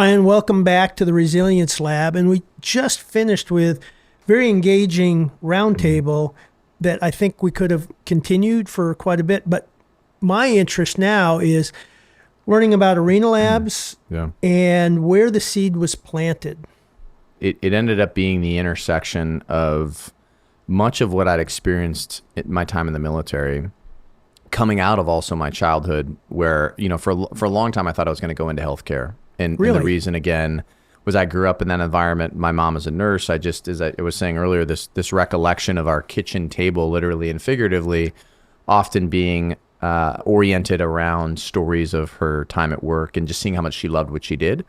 Brian, welcome back to the Resilience Lab. And we just finished with very engaging roundtable that I think we could have continued for quite a bit. But my interest now is learning about Arena Labs and where the seed was planted. It ended up being the intersection of much of what I'd experienced in my time in the military, coming out of also my childhood, where, you know, for a long time I thought I was going to go into healthcare. And the reason, again, was I grew up in that environment. My mom was a nurse. I just, as I was saying earlier, this recollection of our kitchen table, literally and figuratively, often being oriented around stories of her time at work and just seeing how much she loved what she did.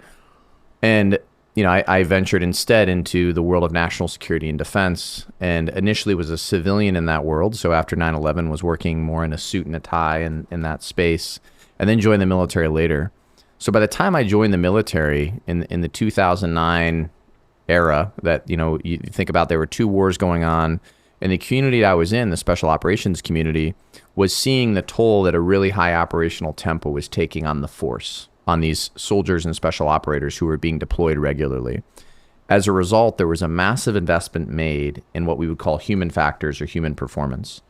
And, you know, I ventured instead into the world of national security and defense, and initially was a civilian in that world. So after 9/11 was working more in a suit and a tie in that space, and then joined the military later. So by the time I joined the military in the 2009 era, that, you know, you think about, there were 2 wars going on, and the community I was in, the special operations community, was seeing the toll that a really high operational tempo was taking on the force, on these soldiers and special operators who were being deployed regularly. As a result, there was a massive investment made in what we would call human factors or human performance.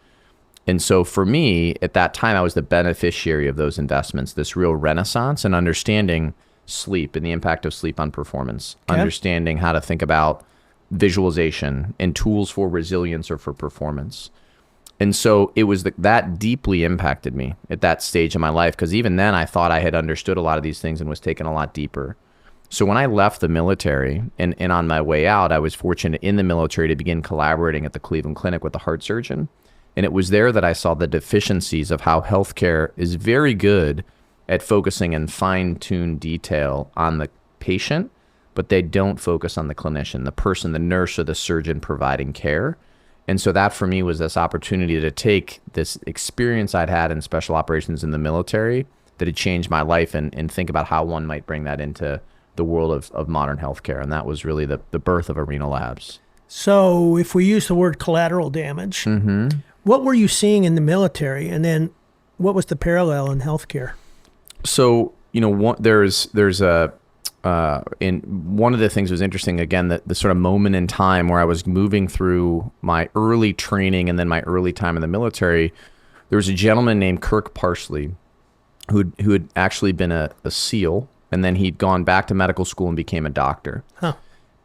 And so for me, at that time, I was the beneficiary of those investments, this real renaissance and understanding sleep and the impact of sleep on performance, understanding how to think about visualization and tools for resilience or for performance. And so it was that deeply impacted me at that stage of my life, because even then I thought I had understood a lot of these things and was taken a lot deeper. So when I left the military and on my way out, I was fortunate in the military to begin collaborating at the Cleveland Clinic with the heart surgeon. And it was there that I saw the deficiencies of how healthcare is very good at focusing in fine-tuned detail on the patient, but they don't focus on the clinician, the person, the nurse or the surgeon providing care. And so that for me was this opportunity to take this experience I'd had in special operations in the military that had changed my life and think about how one might bring that into the world of modern healthcare. And that was really the birth of Arena Labs. So if we use the word collateral damage, what were you seeing in the military? And then what was the parallel in healthcare? So, you know, there's a, in one of the things that was interesting, again, the sort of moment in time where I was moving through my early training and then my early time in the military, there was a gentleman named Kirk Parsley who had actually been a SEAL, and then he'd gone back to medical school and became a doctor.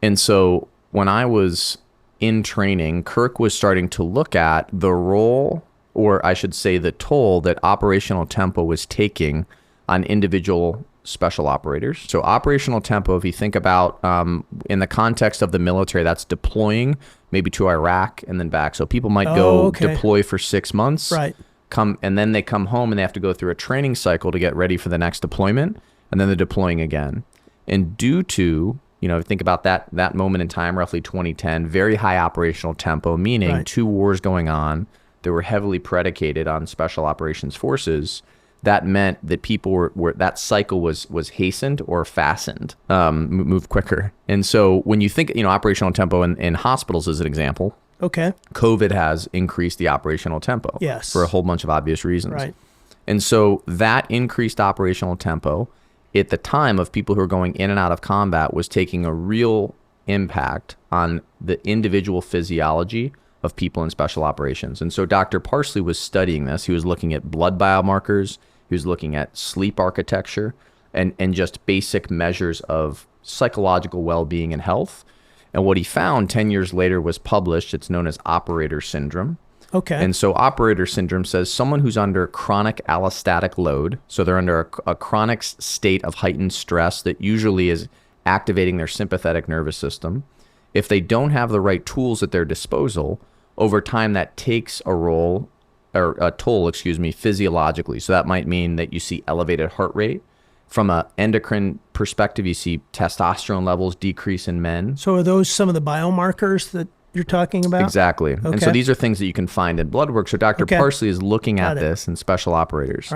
And so when I was in training, Kirk was starting to look at the role, or I should say the toll, that operational tempo was taking on individual special operators. So operational tempo, if you think about in the context of the military, that's deploying maybe to Iraq and then back. So people might go deploy for 6 months, and then they come home and they have to go through a training cycle to get ready for the next deployment, and then they're deploying again. And due to, you know, think about that moment in time, roughly 2010, very high operational tempo, meaning 2 wars going on that were heavily predicated on special operations forces. That meant that people were that cycle was hastened or fastened, moved quicker. And so when you think, you know, operational tempo in hospitals as an example, COVID has increased the operational tempo for a whole bunch of obvious reasons. And so that increased operational tempo at the time of people who are going in and out of combat was taking a real impact on the individual physiology of people in special operations. And so Dr. Parsley was studying this. He was looking at blood biomarkers. He was looking at sleep architecture and just basic measures of psychological well-being and health. And what he found 10 years later was published. It's known as operator syndrome. And so operator syndrome says someone who's under chronic allostatic load, so they're under a chronic state of heightened stress that usually is activating their sympathetic nervous system. If they don't have the right tools at their disposal, over time that takes a toll, physiologically. So that might mean that you see elevated heart rate. From an endocrine perspective, you see testosterone levels decrease in men. So are those some of the biomarkers that you're talking about? Exactly. And so these are things that you can find in blood work. So Dr. Parsley is looking at this in special operators.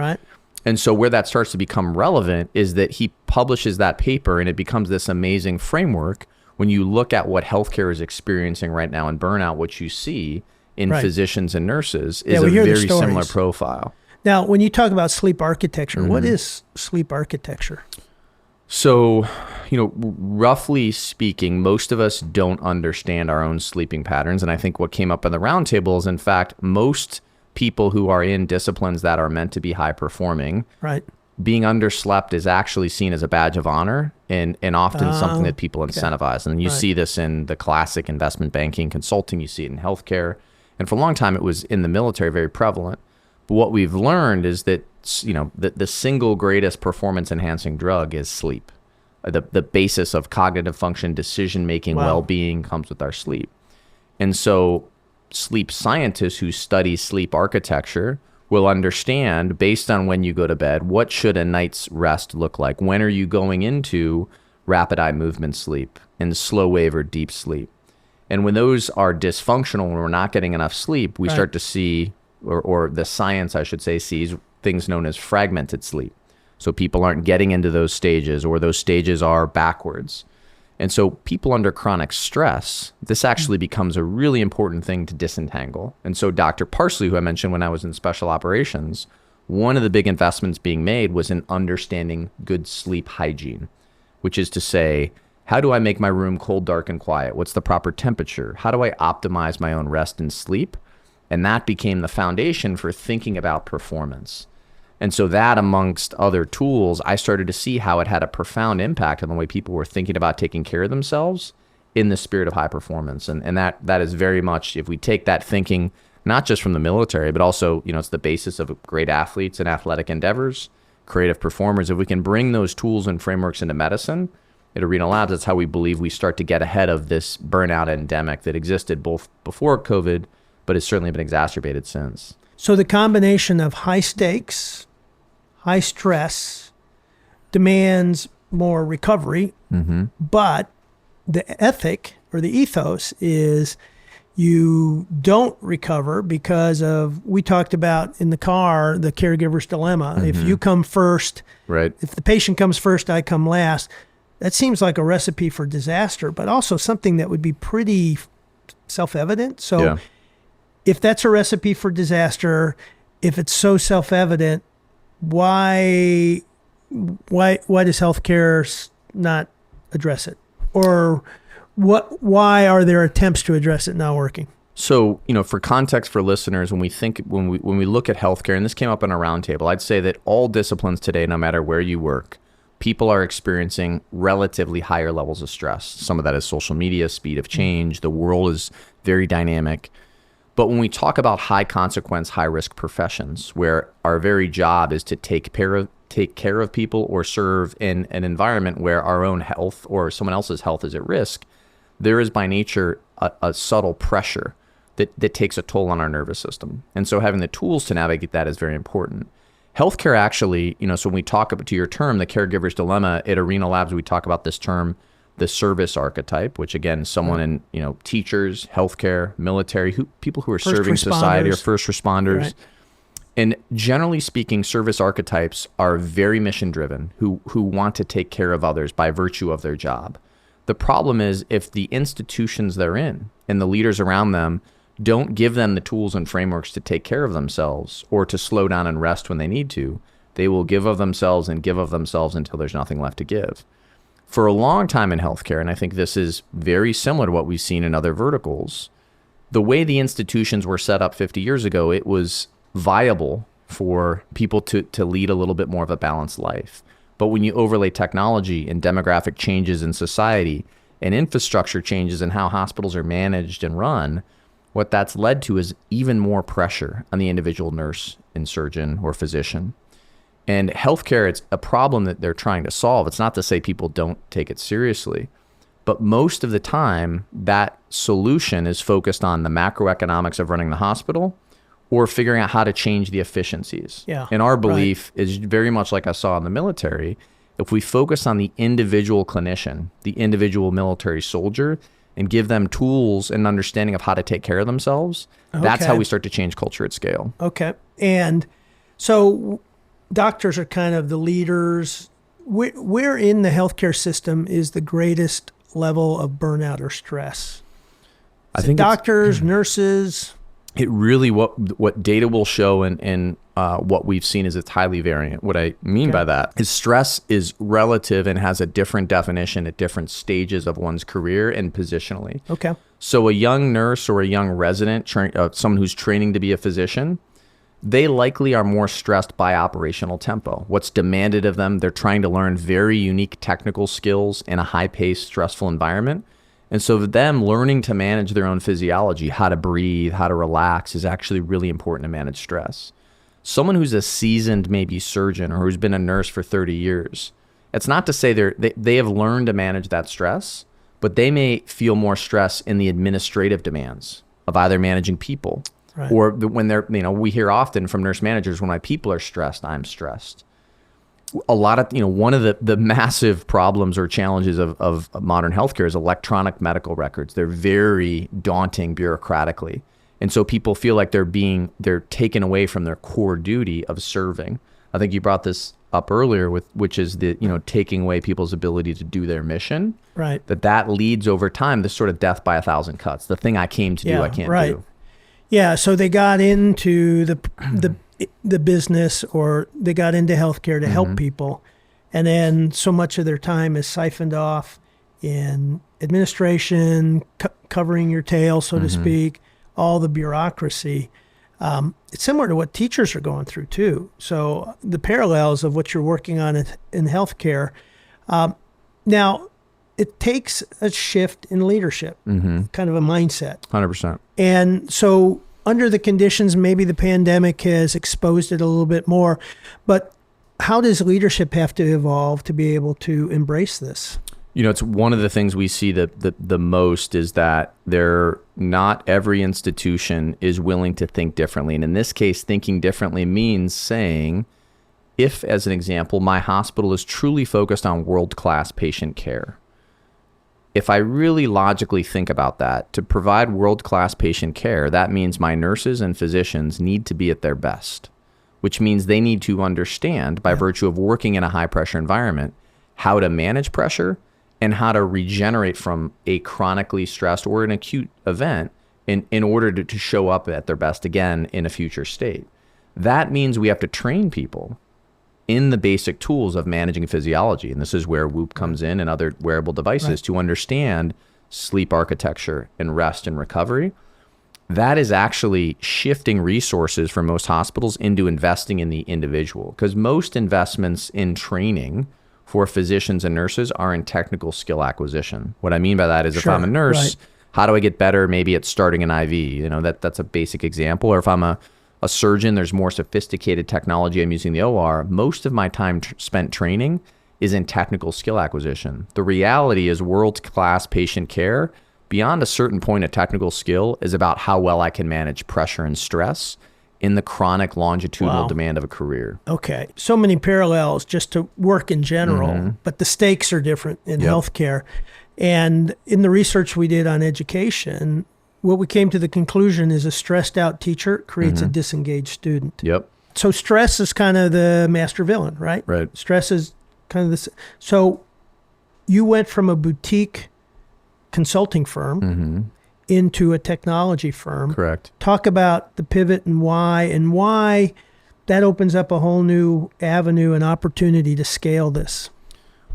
And so where that starts to become relevant is that he publishes that paper and it becomes this amazing framework. When you look at what healthcare is experiencing right now in burnout, what you see in physicians and nurses is a very similar profile. Now, when you talk about sleep architecture, what is sleep architecture? So, roughly speaking, most of us don't understand our own sleeping patterns. And I think what came up in the roundtable is, in fact, most people who are in disciplines that are meant to be high performing, Right. being underslept is actually seen as a badge of honor and often something that people incentivize. And you see this in the classic investment banking, consulting, you see it in healthcare. And for a long time, it was in the military very prevalent. But what we've learned is that, the single greatest performance enhancing drug is sleep. The basis of cognitive function, decision-making, well-being comes with our sleep. And so sleep scientists who study sleep architecture will understand, based on when you go to bed, what should a night's rest look like? When are you going into rapid eye movement sleep and slow wave or deep sleep? And when those are dysfunctional, when we're not getting enough sleep, we start to see, or the science, I should say, sees things known as fragmented sleep. So people aren't getting into those stages, or those stages are backwards. And so people under chronic stress, this actually becomes a really important thing to disentangle. And so Dr. Parsley, who I mentioned when I was in special operations, one of the big investments being made was in understanding good sleep hygiene, which is to say, how do I make my room cold, dark, and quiet? What's the proper temperature? How do I optimize my own rest and sleep? And that became the foundation for thinking about performance. And so that, amongst other tools, I started to see how it had a profound impact on the way people were thinking about taking care of themselves in the spirit of high performance. And that is very much, if we take that thinking, not just from the military, but also, it's the basis of great athletes and athletic endeavors, creative performers. If we can bring those tools and frameworks into medicine at Arena Labs, that's how we believe we start to get ahead of this burnout endemic that existed both before COVID, but has certainly been exacerbated since. So the combination of high stakes, high stress demands more recovery, but the ethic or the ethos is you don't recover because of, we talked about in the car, the caregiver's dilemma. If you come first, right? If the patient comes first, I come last. That seems like a recipe for disaster, but also something that would be pretty self-evident. So if that's a recipe for disaster, if it's so self-evident, why does healthcare not address it? Or why are there attempts to address it not working? So, for context for listeners, when we look at healthcare, and this came up in a roundtable, I'd say that all disciplines today, no matter where you work, people are experiencing relatively higher levels of stress. Some of that is social media, speed of change. The world is very dynamic. But when we talk about high consequence, high risk professions, where our very job is to take care of people or serve in an environment where our own health or someone else's health is at risk, there is by nature a subtle pressure that takes a toll on our nervous system. And so having the tools to navigate that is very important. Healthcare actually, so when we talk about, to your term, the caregiver's dilemma, at Arena Labs, we talk about this term, the service archetype, which again, someone in, teachers, healthcare, military, people who are serving society or first responders. Right. And generally speaking, service archetypes are very mission driven, who want to take care of others by virtue of their job. The problem is if the institutions they're in and the leaders around them don't give them the tools and frameworks to take care of themselves or to slow down and rest when they need to, they will give of themselves until there's nothing left to give. For a long time in healthcare, and I think this is very similar to what we've seen in other verticals, the way the institutions were set up 50 years ago, it was viable for people to lead a little bit more of a balanced life. But when you overlay technology and demographic changes in society and infrastructure changes in how hospitals are managed and run, what that's led to is even more pressure on the individual nurse and surgeon or physician. And healthcare, it's a problem that they're trying to solve. It's not to say people don't take it seriously, but most of the time that solution is focused on the macroeconomics of running the hospital or figuring out how to change the efficiencies. And our belief is very much like I saw in the military. If we focus on the individual clinician, the individual military soldier, and give them tools and understanding of how to take care of themselves, that's how we start to change culture at scale. Okay. And so doctors are kind of the leaders. Where in the healthcare system is the greatest level of burnout or stress? I think doctors, nurses. it really, what data will show and what we've seen is it's highly variant. What I mean by that is stress is relative and has a different definition at different stages of one's career and positionally. Okay. So a young nurse or a young resident, someone who's training to be a physician, they likely are more stressed by operational tempo. What's demanded of them, they're trying to learn very unique technical skills in a high-paced, stressful environment. And so them learning to manage their own physiology, how to breathe, how to relax, is actually really important to manage stress. Someone who's a seasoned maybe surgeon or who's been a nurse for 30 years, it's not to say they have learned to manage that stress, but they may feel more stress in the administrative demands of either managing people, right, or when they're, we hear often from nurse managers, when my people are stressed, I'm stressed. A lot of, one of the massive problems or challenges of modern healthcare is electronic medical records. They're very daunting bureaucratically. And so people feel like they're taken away from their core duty of serving. I think you brought this up earlier which is taking away people's ability to do their mission. Right. That leads over time, this sort of death by a thousand cuts. The thing I came to do, I can't do. Yeah. So they got into the business, or they got into healthcare to help people. And then so much of their time is siphoned off in administration, covering your tail, so to speak, all the bureaucracy. It's similar to what teachers are going through too. So the parallels of what you're working on in healthcare. Now, it takes a shift in leadership, kind of a mindset. 100%. And so under the conditions, maybe the pandemic has exposed it a little bit more, but how does leadership have to evolve to be able to embrace this? It's one of the things we see the most is that not every institution is willing to think differently. And in this case, thinking differently means saying, if, as an example, my hospital is truly focused on world-class patient care, if I really logically think about that, to provide world-class patient care, that means my nurses and physicians need to be at their best, which means they need to understand, by virtue of working in a high-pressure environment, how to manage pressure and how to regenerate from a chronically stressed or an acute event in order to show up at their best again in a future state. That means we have to train people in the basic tools of managing physiology. And this is where Whoop comes in and other wearable devices to understand sleep architecture and rest and recovery. That is actually shifting resources for most hospitals into investing in the individual, because most investments in training for physicians and nurses are in technical skill acquisition. What I mean by that is if I'm a nurse, how do I get better maybe at starting an IV? That's a basic example. Or if I'm a surgeon, there's more sophisticated technology I'm using in the OR. Most of my time spent training is in technical skill acquisition. The reality is world-class patient care, beyond a certain point of technical skill, is about how well I can manage pressure and stress in the chronic longitudinal demand of a career. Okay. So many parallels just to work in general, but the stakes are different in healthcare. And in the research we did on education, what we came to the conclusion is a stressed out teacher creates a disengaged student. Yep. So stress is kind of the master villain, right? Right. Stress is kind of this. So you went from a boutique consulting firm into a technology firm. Correct. Talk about the pivot and why that opens up a whole new avenue and opportunity to scale this.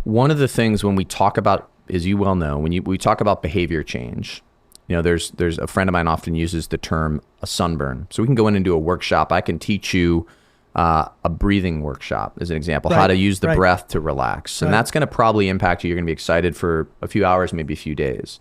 One of the things when we talk about, as you well know, we talk about behavior change, there's a friend of mine often uses the term a sunburn. So we can go in and do a workshop. I can teach you a breathing workshop as an example, how to use the breath to relax. And that's going to probably impact you. You're going to be excited for a few hours, maybe a few days.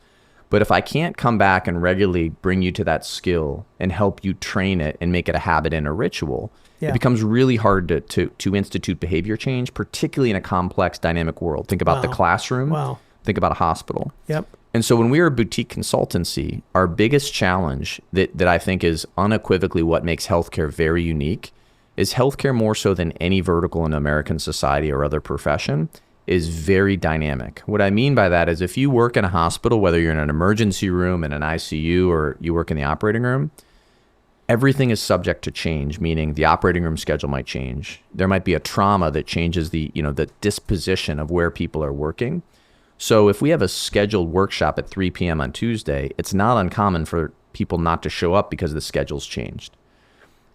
But if I can't come back and regularly bring you to that skill and help you train it and make it a habit and a ritual, it becomes really hard to institute behavior change, particularly in a complex, dynamic world. Think about the classroom. Think about a hospital. Yep. And so when we are a boutique consultancy, our biggest challenge that I think is unequivocally what makes healthcare very unique is healthcare, more so than any vertical in American society or other profession, is very dynamic. What I mean by that is if you work in a hospital, whether you're in an emergency room, in an ICU, or you work in the operating room, everything is subject to change, meaning the operating room schedule might change. There might be a trauma that changes the disposition of where people are working. So if we have a scheduled workshop at 3 p.m. on Tuesday, it's not uncommon for people not to show up because the schedule's changed.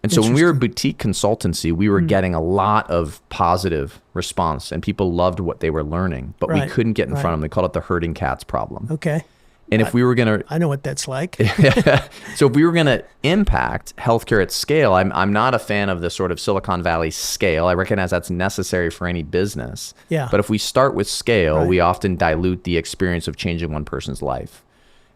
And so when we were a boutique consultancy, we were getting a lot of positive response and people loved what they were learning, but we couldn't get in front of them. They called it the herding cats problem. Okay. And if we were going to... I know what that's like. So if we were going to impact healthcare at scale, I'm not a fan of the sort of Silicon Valley scale. I recognize that's necessary for any business. Yeah. But if we start with scale, we often dilute the experience of changing one person's life.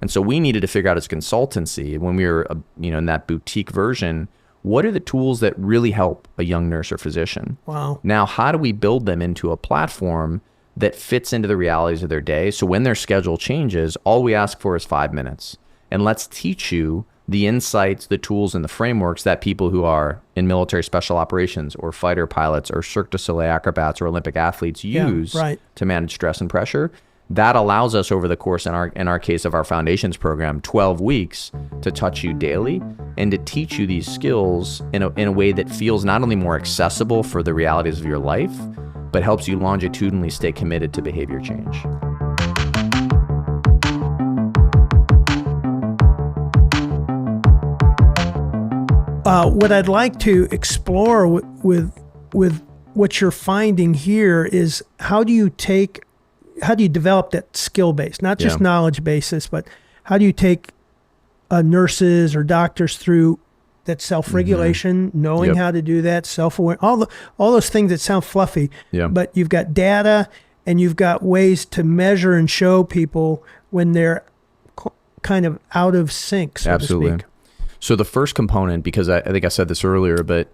And so we needed to figure out as a consultancy, when we were in that boutique version, what are the tools that really help a young nurse or physician? Wow. Now, how do we build them into a platform that fits into the realities of their day? So when their schedule changes, all we ask for is 5 minutes. And let's teach you the insights, the tools, and the frameworks that people who are in military special operations or fighter pilots or Cirque du Soleil acrobats or Olympic athletes use to manage stress and pressure. That allows us over the course, in our case of our foundations program, 12 weeks to touch you daily and to teach you these skills in a way that feels not only more accessible for the realities of your life, but helps you longitudinally stay committed to behavior change. What I'd like to explore with what you're finding here is how do you develop that skill base, not just knowledge basis, but how do you take nurses or doctors through that self-regulation, knowing how to do that, self-aware, all those things that sound fluffy, but you've got data and you've got ways to measure and show people when they're kind of out of sync, so to speak. So the first component, because I think I said this earlier, but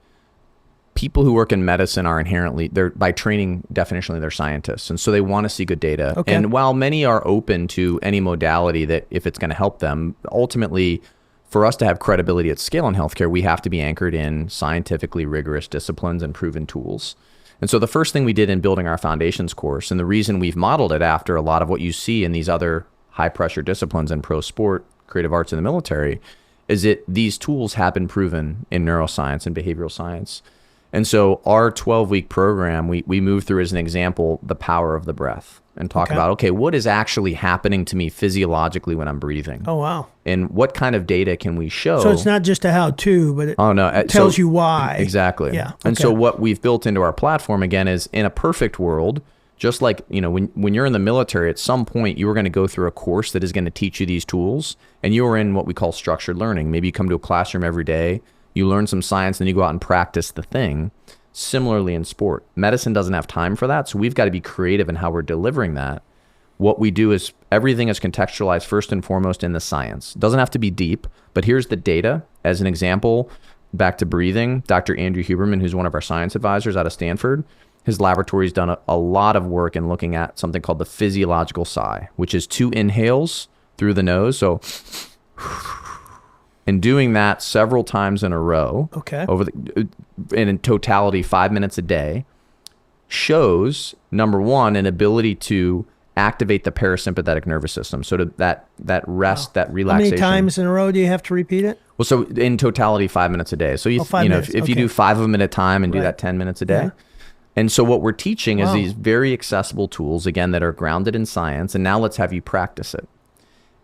people who work in medicine are inherently, by training, definitionally, they're scientists. And so they want to see good data. Okay. And while many are open to any modality that if it's going to help them, ultimately, for us to have credibility at scale in healthcare, we have to be anchored in scientifically rigorous disciplines and proven tools. And so the first thing we did in building our foundations course, and the reason we've modeled it after a lot of what you see in these other high pressure disciplines in pro sport, creative arts, in the military, is that these tools have been proven in neuroscience and behavioral science. And so our 12-week program, we move through, as an example, the power of the breath and talk about, okay, what is actually happening to me physiologically when I'm breathing? Oh, wow. And what kind of data can we show? So it's not just a how-to, but it tells you why. Exactly. Yeah. And so what we've built into our platform, again, is in a perfect world, just like, when you're in the military, at some point, you are going to go through a course that is going to teach you these tools, and you are in what we call structured learning. Maybe you come to a classroom every day, you learn some science, then you go out and practice the thing. Similarly in sport, medicine doesn't have time for that. So we've got to be creative in how we're delivering that. What we do is everything is contextualized first and foremost in the science. It doesn't have to be deep, but here's the data. As an example, back to breathing, Dr. Andrew Huberman, who's one of our science advisors out of Stanford, his laboratory's done a lot of work in looking at something called the physiological sigh, which is 2 inhales through the nose. So and doing that several times in a row, and in totality 5 minutes a day, shows, number one, an ability to activate the parasympathetic nervous system. So to that rest, that relaxation. How many times in a row do you have to repeat it? Well, so in totality 5 minutes a day. So if you do 5 of them at a time and do that 10 minutes a day. Yeah. And so what we're teaching is these very accessible tools, again, that are grounded in science. And now let's have you practice it.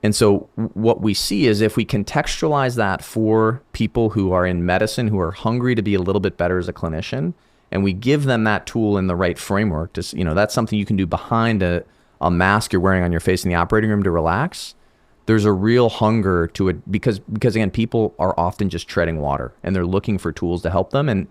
And so what we see is if we contextualize that for people who are in medicine, who are hungry to be a little bit better as a clinician, and we give them that tool in the right framework, that's something you can do behind a mask you're wearing on your face in the operating room to relax. There's a real hunger to it because again, people are often just treading water and they're looking for tools to help them. And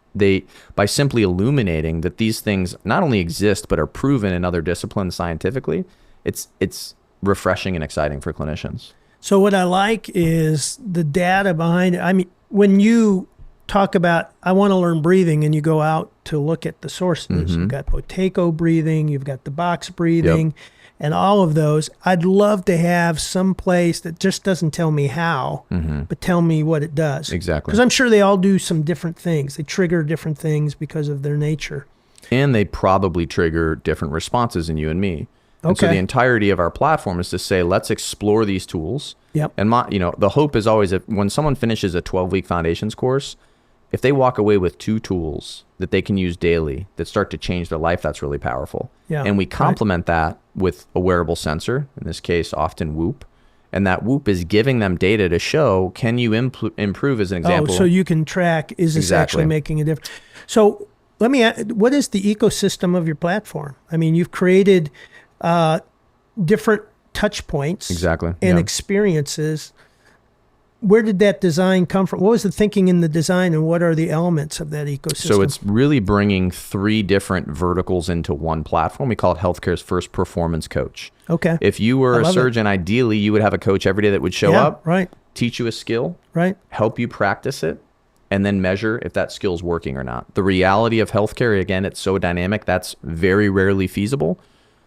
by simply illuminating that these things not only exist, but are proven in other disciplines scientifically, it's refreshing and exciting for clinicians. So what I like is the data behind it. I mean, when you talk about, I want to learn breathing, and you go out to look at the sources, you've got Boteco breathing, you've got the box breathing, and all of those. I'd love to have some place that just doesn't tell me how, but tell me what it does. Exactly. Because I'm sure they all do some different things. They trigger different things because of their nature. And they probably trigger different responses in you and me. And so the entirety of our platform is to say, let's explore these tools. Yep. And the hope is always that when someone finishes a 12-week foundations course, if they walk away with 2 tools that they can use daily that start to change their life, that's really powerful. Yeah. And we complement that with a wearable sensor, in this case, often Whoop. And that Whoop is giving them data to show, can you improve, as an example? Oh, so you can track, is this actually making a difference? So let me ask, what is the ecosystem of your platform? I mean, you've created different touch points and experiences. Where did that design come from? What was the thinking in the design, and what are the elements of that ecosystem? So it's really bringing 3 different verticals into one platform. We call it healthcare's first performance coach. Okay. If you were a surgeon, ideally, you would have a coach every day that would show up, teach you a skill, help you practice it, and then measure if that skill's working or not. The reality of healthcare, again, it's so dynamic, that's very rarely feasible.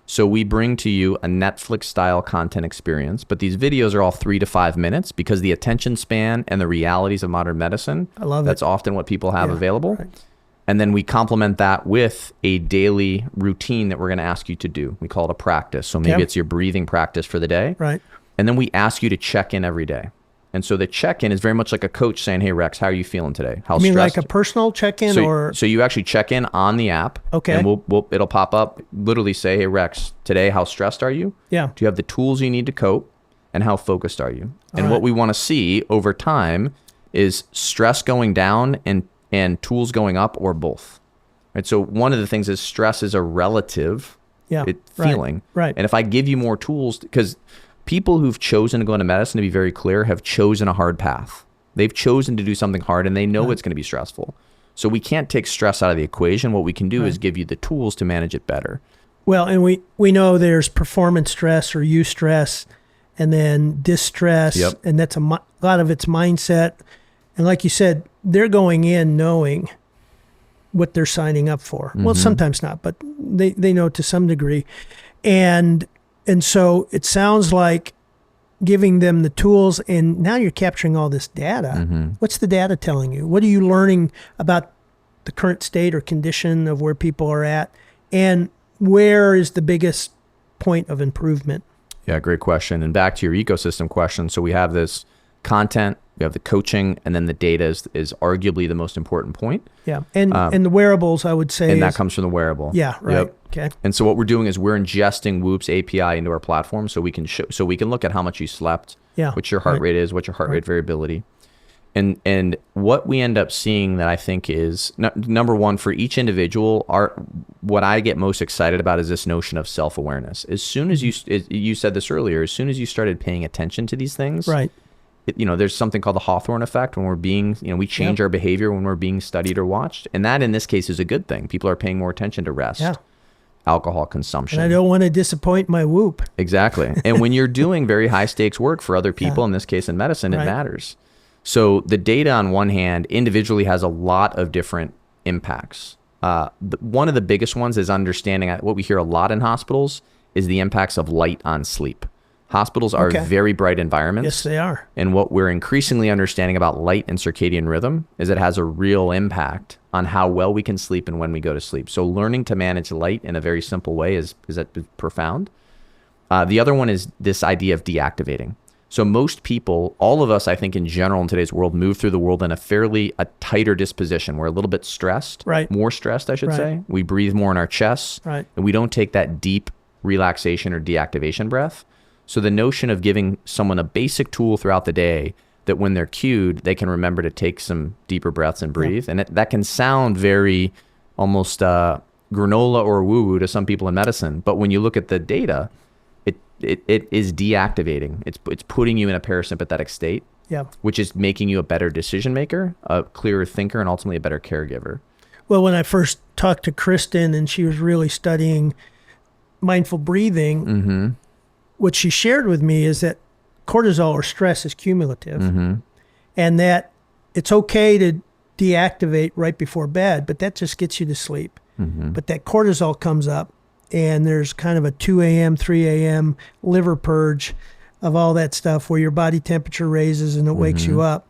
So we bring to you a Netflix-style content experience, but these videos are all 3 to 5 minutes because the attention span and the realities of modern medicine, that's often what people have available. Right. And then we complement that with a daily routine that we're going to ask you to do. We call it a practice. So maybe it's your breathing practice for the day. Right. And then we ask you to check in every day. And so the check-in is very much like a coach saying, hey, Rex, how are you feeling today? How you mean stressed? Like a personal check-in? So you actually check in on the app. Okay. And it'll pop up, literally say, hey, Rex, today, how stressed are you? Yeah. Do you have the tools you need to cope? And how focused are you? And what we want to see over time is stress going down and tools going up, or both. Right. So one of the things is stress is a relative feeling. Right. And if I give you more tools, because people who've chosen to go into medicine, to be very clear, have chosen a hard path. They've chosen to do something hard, and they know it's going to be stressful. So we can't take stress out of the equation. What we can do is give you the tools to manage it better. Well, and we know there's performance stress or eustress, and then distress, and that's a lot of it's mindset. And like you said, they're going in knowing what they're signing up for. Well, sometimes not, but they know to some degree. And so it sounds like giving them the tools, and now you're capturing all this data. What's the data telling you? What are you learning about the current state or condition of where people are at? And where is the biggest point of improvement? Yeah, great question. And back to your ecosystem question. So we have this content, we have the coaching, and then the data is arguably the most important point. Yeah, and the wearables, I would say. And that comes from the wearable. Yeah, right. Yep. Okay. And so what we're doing is we're ingesting Whoop's API into our platform, so we can look at how much you slept, what your heart rate is, what your heart rate variability, and what we end up seeing that I think is number one for each individual. What I get most excited about is this notion of self-awareness. As soon as you said this earlier, as soon as you started paying attention to these things, right. There's something called the Hawthorne effect when we're being, we change our behavior when we're being studied or watched. And that in this case is a good thing. People are paying more attention to rest, alcohol consumption. And I don't want to disappoint my Whoop. Exactly. And when you're doing very high stakes work for other people, in this case in medicine, it matters. So the data on one hand individually has a lot of different impacts. One of the biggest ones is understanding what we hear a lot in hospitals is the impacts of light on sleep. Hospitals are very bright environments. Yes, they are. And what we're increasingly understanding about light and circadian rhythm is it has a real impact on how well we can sleep and when we go to sleep. So learning to manage light in a very simple way is profound. The other one is this idea of deactivating. So most people, all of us, I think in general in today's world, move through the world in a tighter disposition. We're a little bit stressed, more stressed, I should say. We breathe more in our chests, and we don't take that deep relaxation or deactivation breath. So the notion of giving someone a basic tool throughout the day that when they're cued, they can remember to take some deeper breaths and breathe. And that can sound very almost granola or woo-woo to some people in medicine. But when you look at the data, it is deactivating. It's putting you in a parasympathetic state, which is making you a better decision maker, a clearer thinker, and ultimately a better caregiver. Well, when I first talked to Kristen and she was really studying mindful breathing, what she shared with me is that cortisol or stress is cumulative, and that it's okay to deactivate right before bed, but that just gets you to sleep. But that cortisol comes up, and there's kind of a 2 a.m., 3 a.m. liver purge of all that stuff where your body temperature raises and it wakes you up.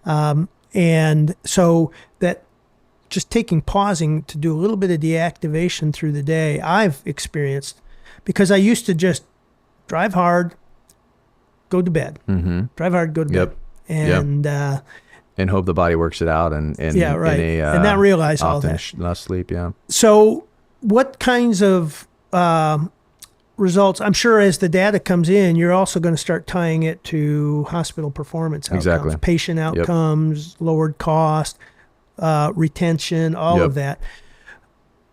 And so that just pausing to do a little bit of deactivation through the day, I've experienced, because I used to just drive hard, go to bed. Drive hard, go to bed. And hope the body works it out. And not realize all that. Less sleep, So what kinds of results, I'm sure as the data comes in, you're also going to start tying it to hospital performance outcomes, Exactly. patient outcomes, lowered cost, retention, all of that.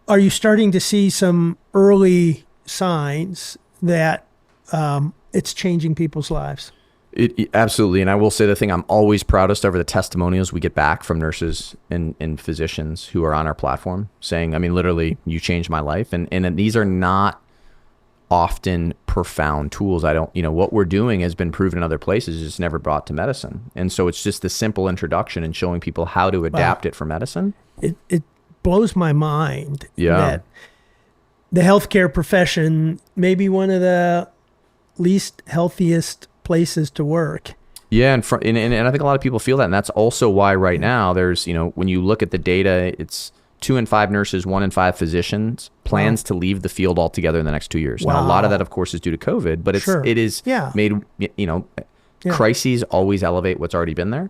Are you starting to see some early signs that it's changing people's lives? It absolutely. And I will say the thing I'm always proudest of are the testimonials we get back from nurses and physicians who are on our platform saying, I mean, literally, you changed my life. And these are not often profound tools. What we're doing has been proven in other places, it's never brought to medicine. And so it's just the simple introduction and showing people how to adapt it for medicine. It blows my mind Yeah. that the healthcare profession may be one of the least healthiest places to work. Yeah, and I think a lot of people feel that, and that's also why right now there's, when you look at the data, it's 2 in 5 nurses, 1 in 5 physicians plans to leave the field altogether in the next 2 years. Now, a lot of that, of course, is due to COVID, but it is made, crises always elevate what's already been there.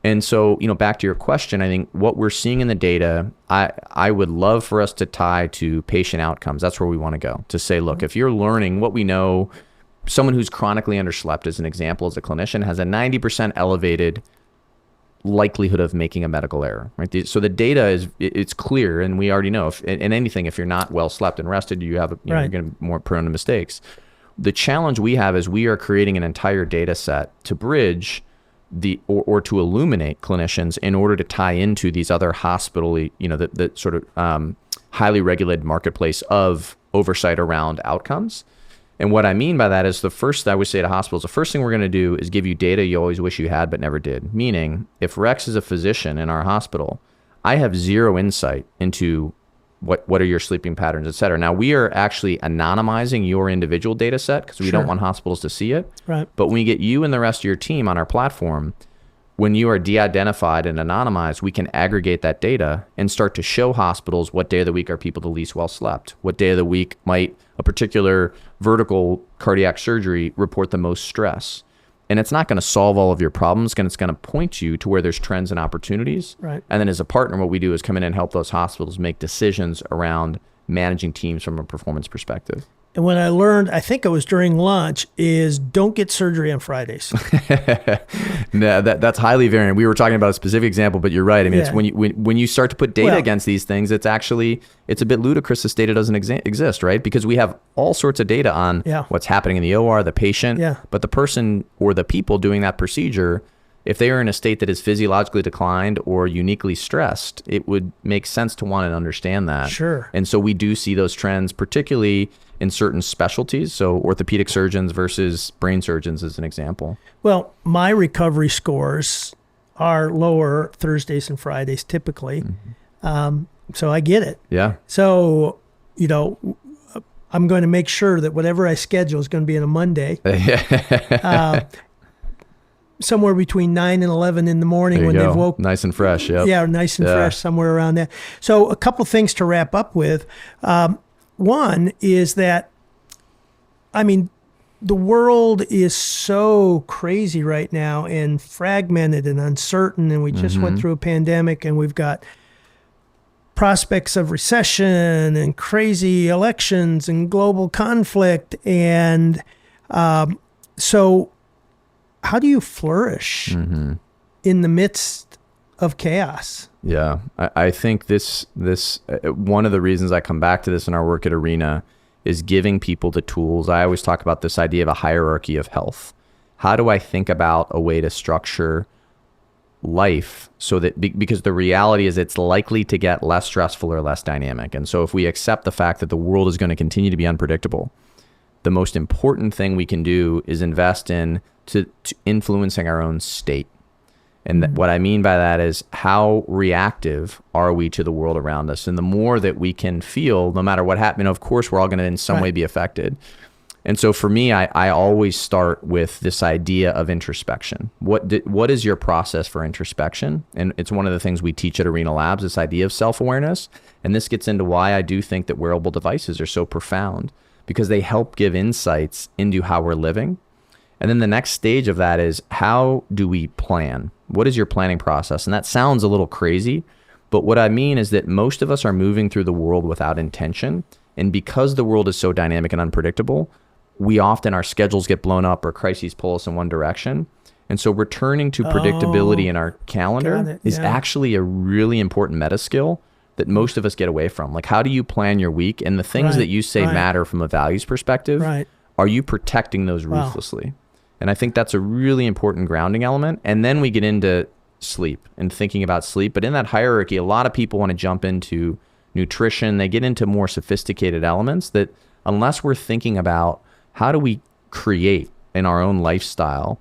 And so, back to your question, I think what we're seeing in the data, I would love for us to tie to patient outcomes. That's where we want to go, to say, look, if you're learning what we know, someone who's chronically underslept, as an example, as a clinician, has a 90% elevated likelihood of making a medical error, right? So the data it's clear, and we already know if you're not well slept and rested, you're going to be more prone to mistakes. The challenge we have is we are creating an entire data set to bridge or to illuminate clinicians in order to tie into these other hospitally, the sort of highly regulated marketplace of oversight around outcomes. And what I mean by that is the first, I would say to hospitals, the first thing we're going to do is give you data you always wish you had but never did. Meaning, if Rex is a physician in our hospital, I have zero insight into what are your sleeping patterns, et cetera. Now, we are actually anonymizing your individual data set because we don't want hospitals to see it. Right. But when we get you and the rest of your team on our platform, when you are de-identified and anonymized, we can aggregate that data and start to show hospitals what day of the week are people the least well slept, what day of the week might a particular vertical cardiac surgery report the most stress. And it's not going to solve all of your problems, it's going to point you to where there's trends and opportunities. Right. And then as a partner, what we do is come in and help those hospitals make decisions around managing teams from a performance perspective. And what I learned, I think it was during lunch, is don't get surgery on Fridays. No, that's highly variant. We were talking about a specific example, but you're right. I mean, it's when you start to put data against these things, it's a bit ludicrous this data doesn't exist, right? Because we have all sorts of data on what's happening in the OR, the patient, but the person or the people doing that procedure, if they are in a state that is physiologically declined or uniquely stressed, it would make sense to want to understand that. Sure. And so we do see those trends, particularly in certain specialties. So orthopedic surgeons versus brain surgeons is an example. Well, my recovery scores are lower Thursdays and Fridays typically. Mm-hmm. So I get it. Yeah. So, I'm going to make sure that whatever I schedule is going to be on a Monday. Somewhere between 9 and 11 in the morning when they've woke. Nice and fresh. Yep. Yeah, nice and fresh, somewhere around that. So a couple things to wrap up with. One is that, the world is so crazy right now and fragmented and uncertain, and we just went through a pandemic, and we've got prospects of recession and crazy elections and global conflict. And so how do you flourish in the midst of chaos? Yeah, I think this one of the reasons I come back to this in our work at Arena is giving people the tools. I always talk about this idea of a hierarchy of health. How do I think about a way to structure life so that, because the reality is it's likely to get less stressful or less dynamic. And so if we accept the fact that the world is going to continue to be unpredictable, the most important thing we can do is invest in to influencing our own state. And what I mean by that is, how reactive are we to the world around us? And the more that we can feel, no matter what happens, of course, we're all going to in some way be affected. And so for me, I always start with this idea of introspection. What is your process for introspection? And it's one of the things we teach at Arena Labs, this idea of self-awareness. And this gets into why I do think that wearable devices are so profound, because they help give insights into how we're living. And then the next stage of that is, how do we plan? What is your planning process? And that sounds a little crazy, but what I mean is that most of us are moving through the world without intention. And because the world is so dynamic and unpredictable, our schedules get blown up or crises pull us in one direction. And so returning to predictability in our calendar is actually a really important meta skill that most of us get away from. Like, how do you plan your week? And the things that you say matter from a values perspective, are you protecting those ruthlessly? And I think that's a really important grounding element. And then we get into sleep and thinking about sleep. But in that hierarchy, a lot of people want to jump into nutrition. They get into more sophisticated elements that, unless we're thinking about how do we create in our own lifestyle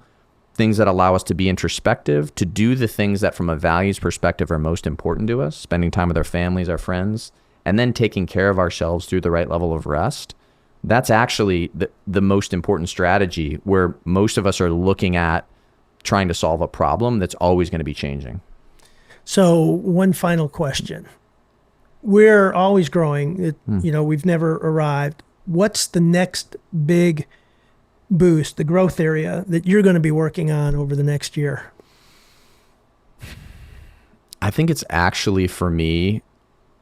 things that allow us to be introspective, to do the things that from a values perspective are most important to us, spending time with our families, our friends, and then taking care of ourselves through the right level of rest, that's actually the most important strategy, where most of us are looking at trying to solve a problem that's always going to be changing. So one final question. We're always growing. We've never arrived. What's the next big boost, the growth area that you're going to be working on over the next year? I think it's actually, for me,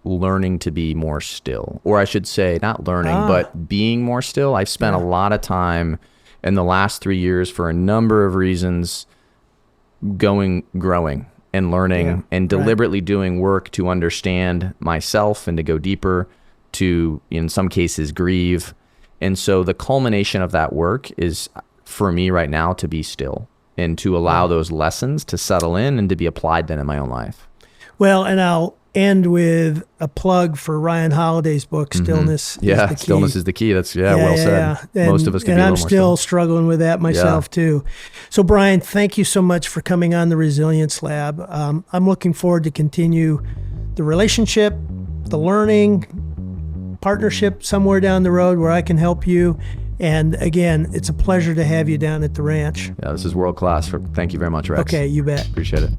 learning to be more still. Or I should say, not learning, but being more still. I've spent a lot of time in the last 3 years, for a number of reasons, growing and learning and deliberately doing work to understand myself and to go deeper, to, in some cases, grieve. And so the culmination of that work is, for me right now, to be still and to allow those lessons to settle in and to be applied then in my own life. Well, and I'll end with a plug for Ryan Holiday's book, Stillness is the Key. Stillness is the key. That's well said. And, most of us can be a little more I'm still struggling with that myself too. So Brian, thank you so much for coming on the Resilience Lab. I'm looking forward to continue the relationship, the learning, partnership somewhere down the road where I can help you. And again, it's a pleasure to have you down at the ranch. Yeah, this is world class. Thank you very much, Rex. Okay, you bet. Appreciate it.